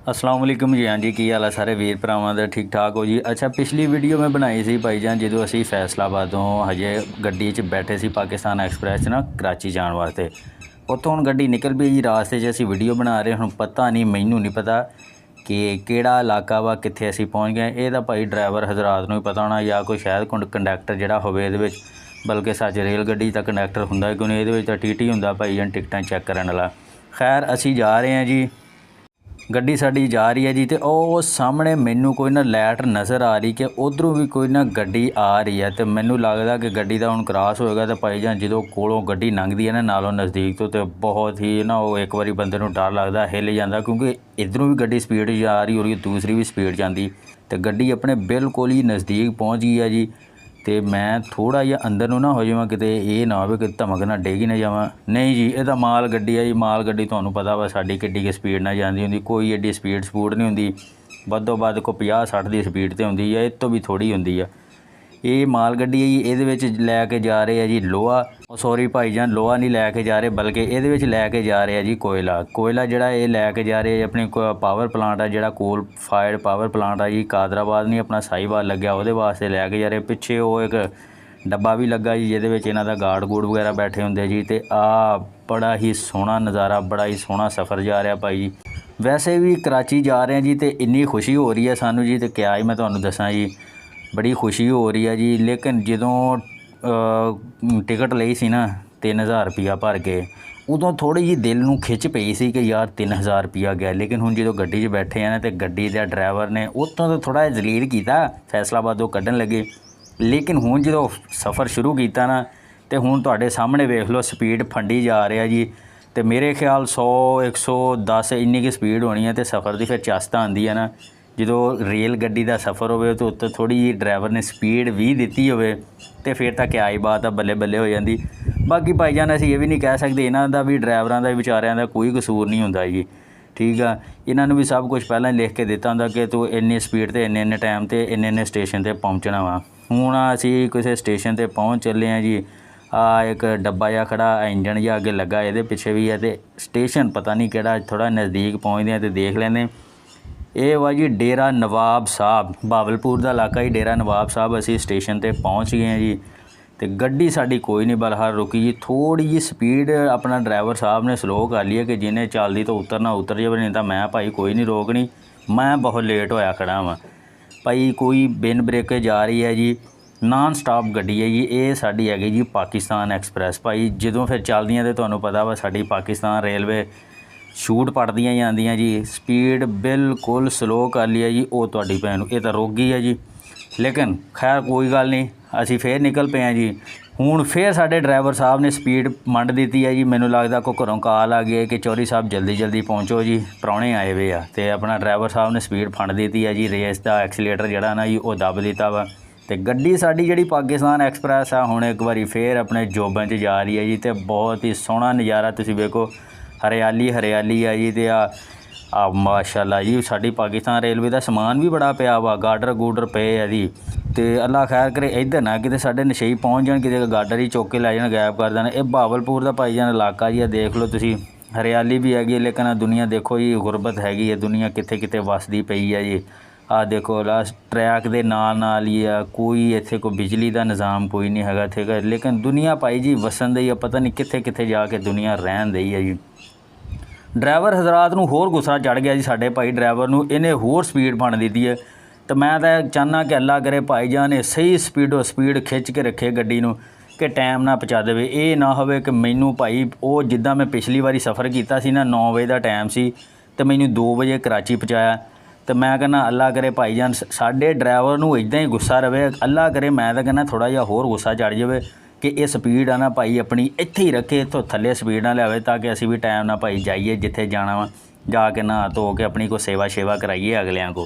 अस्सलाम वालेकुम जी। हाँ जी, की हाल है सारे वीर भरावां दा? ठीक ठाक हो जी। अच्छा, पिछली वीडियो मैं बनाई सी भाईजान जो असी फैसलाबाद तो हजे गड्डी च बैठे सी पाकिस्तान एक्सप्रैस ना कराची जाने वास्ते। उत्थों हुण गड्डी निकल पई जी, रास्ते च असी वीडियो बना रहे। हुण पता नहीं, मैनू नहीं पता कि किहड़ा इलाका वा, कित्थे असी पहुँच गए। ये तो भाई ड्राइवर हजरात नूं ही पता होना, या कोई शायद कंडक्टर जिहड़ा होवे इहदे विच। बल्कि सच रेल गड्डी दा कंडक्टर हुंदा क्यों नहीं, इहदे विच तां टीटी हुंदा भाईजान, टिकटां चैक करन वाला। खैर असी जा रहे हैं जी, गड्डी साडी जा रही है जी। तो वो सामने मैनू कोई ना लाइट नज़र आ रही कि उधरों भी कोई ना गड्डी आ रही है। तो मैनू लगता कि गड्डी का हुण क्रॉस होएगा। तो भाईजान जो कोलों गड्डी लंघदी है ना नालों नज़दीक तो बहुत ही ना वो एक बारी बंदे नूं डर लगता, हिल जाता, क्योंकि इधरों भी गड्डी स्पीड जा रही हो रही, दूसरी भी स्पीड जाती। तो गड्डी अपने बिल्कुल ही नज़दीक पहुँच गई है जी। तो मैं थोड़ा जिहा अंदर नूं ना हो जावां, किते ये ना हो कि धमक ना डिग ही ना जावां। नहीं जी, ये माल गड्डी है जी। माल गड्डी तुहानूं पता वा साडी किड्डी क स्पीड ना जांदी हुंदी, कोई एड्डी स्पीड नहीं हुंदी। वधों वध कोई 50-60 की स्पीड तो हुंदी है, इस तो भी थोड़ी हुंदी है। ये माल गड्डी है जी, इहदे विच लैके जा रहे हैं जी लोहा। सॉरी भाईजान, लोहा नहीं लैके जा रहे, बल्कि इहदे विच लैके जा रहे हैं जी कोयला। कोयला जिहड़ा ये लैके जा रहे अपनी पावर प्लांट है, जिहड़ा कोल फायर्ड पावर प्लांट है जी, कादराबाद नहीं अपना साहिवाल लग्या, उहदे वास्ते लैके जा रहे। पिछे वो एक डब्बा भी लगा जी, जिहदे विच इन्हां दा गार्ड गूड़ वगैरह बैठे हुंदे जी। ते आ बड़ा ही सोहना नज़ारा, बड़ा ही सोहना सफ़र जा रहा भाई जी। वैसे भी कराची जा रहे हैं जी, तो इन्नी खुशी हो रही है सानू जी, तो क्या ही मैं तुहानूं दसां जी, बड़ी खुशी हो रही है जी। लेकिन जदों टिकट लई सी ना 3000 रुपया भर के, उदों थोड़ी जी दिल नूं खिच पई सी कि यार 3000 रुपया गया। लेकिन हुण जदों गड्डी 'च बैठे हैं ना, तो गड्डी दे ड्राइवर ने उत्तों तो थोड़ा जलील किया, फैसलाबादों कड्ढन लगे। लेकिन हुण जदों सफ़र शुरू किया ना, तो हुण तुहाडे सामने वेख लो स्पीड फंडी जा रहा जी। तो मेरे ख्याल 100-110 इन्नी की स्पीड होनी है। तो सफ़र की फिर चास्ता आती है ना, जो रेल गड्डी का सफ़र हो तो उत्ते थोड़ी जी ड्राइवर ने स्पीड भी दी हो, तो फिर तो क्या ही बात है, बल्ले बल्ले हो जाती। बाकी भाईजान असीं ये भी नहीं कह सकते, इन्हां दा भी ड्राइवरां दा विचारियां दा कोई कसूर नहीं हुंदा जी। ठीक है, इन्होंने भी सब कुछ पहले लिख के दिता होंदा कि तू इन्नी स्पीड ते इन्ने टाइम ते इन्ने स्टेशन ते पहुँचना वा। हुण असीं किसी स्टेशन ते पहुँच चले हैं जी। एक डब्बा जिहा खड़ा, इंजन जिहा अगे लगा, ये पिछे भी है। तो स्टेशन पता नहीं किहड़ा, थोड़ा नज़दीक पहुँचते हैं तो देख लें। ये वा जी डेरा नवाब साहब, बावलपुर का इलाका ही डेरा नवाब साहब। असी स्टेशन ते पहुँच गए हैं जी। तो गड्डी साडी कोई नहीं बलहार रुकी जी। थोड़ी जी स्पीड अपना ड्राइवर साहब ने स्लो कर ली है कि जिन्हें चलदी तो उतरना उतर जाए, नहीं तो मैं भाई कोई नहीं रोकनी, मैं बहुत लेट होया खड़ा वा भाई। कोई बिन ब्रेके जा रही है जी, नॉन स्टॉप गड्डी है जी। ये साडी हैगी जी पाकिस्तान एक्सप्रैस भाई। जदों फिर चलदियां तो तुहानूं पता वा साडी पाकिस्तान रेलवे छूट पड़दियां जांदियां जी। स्पीड बिल्कुल स्लो कर लिया जी, वो तुहाडी भैन नूं ये तो रुक गई है जी। लेकिन खैर कोई गल नहीं, असीं फिर निकल पे हैं जी। हुण फिर साडे ड्राइवर साहब ने स्पीड मंड दी है जी। मैनूं लगदा कोई घरों कॉल आ गई कि चौधरी साहब जल्दी जल्दी पहुँचो जी, प्राहुणे आए हुए आ। तो अपना ड्राइवर साहब ने स्पीड फंड दी है जी, रेस का एक्सीलेटर जिहड़ा ना जी वो दब दिता वा। तो गड्डी साडी जिहड़ी पाकिस्तान एक्सप्रैस आ, हुण एक बारी फिर अपने जोबन च जा रही है जी। तो बहुत ही सोहना नज़ारा तुसीं वेखो, हरियाली हरियाली है जी। तो आ माशाअल्लाह जी, साडी पाकिस्तान रेलवे का समान भी बड़ा पिया वा, गाडर गूडर पे है जी। तो अल्लाह खैर करे इधर ना किते साडे नशेई पहुँच जान, किते गाडर ही चुक के लै जान, गायब कर देन। ये बहावलपुर का भाईजान इलाका जी, देख लो तुसीं, हरियाली भी हैगी। लेकिन दुनिया देखो जी, गुरबत हैगी है, दुनिया कित्थे कित्थे वसदी पई है जी। आ देखो लास्ट ट्रैक के नाल ही आ, कोई इत्थे कोई बिजली का निज़ाम कोई नहीं हैगा, ठीक है। लेकिन दुनिया भाई जी वसन दी है, पता नहीं कित्थे कित्थे जाके दुनिया रहन दी है जी। ड्राइवर हजरात नूं होर गुस्सा चढ़ गया जी, साडे भाई ड्राइवर नूं इन्हें होर स्पीड फंड दी है। तो मैं तो चाहना कि अल्लाह करे भाईजान ये सही स्पीड खिंच के रखे गड्डी नूं कि टाइम ना पहुँचा देवे। ये ना होवे कि मैनू भाई वो जिद्दां मैं पिछली बारी सफ़र किया सी ना, 9 बजे का टाइम सी, तो मैनू 2 बजे कराची पहुँचाया। तो मैं कहना अल्लाह करे भाईजान साडे ड्राइवर नूं इदां ही गुस्सा रवे, अल्लाह करे मैं तो कहना थोड़ा जिहा होर गुस्सा चढ़ जाए कि ये स्पीड आ ना भाई अपनी इत्थे ही रखे, इत्थों थल्ले स्पीड ना लियावे, ताकि असीं भी टाइम ना भाई जाइए जिथे जाना वा, जाके नहा धो के अपनी कोई सेवा शेवा कराइए अगलियां को।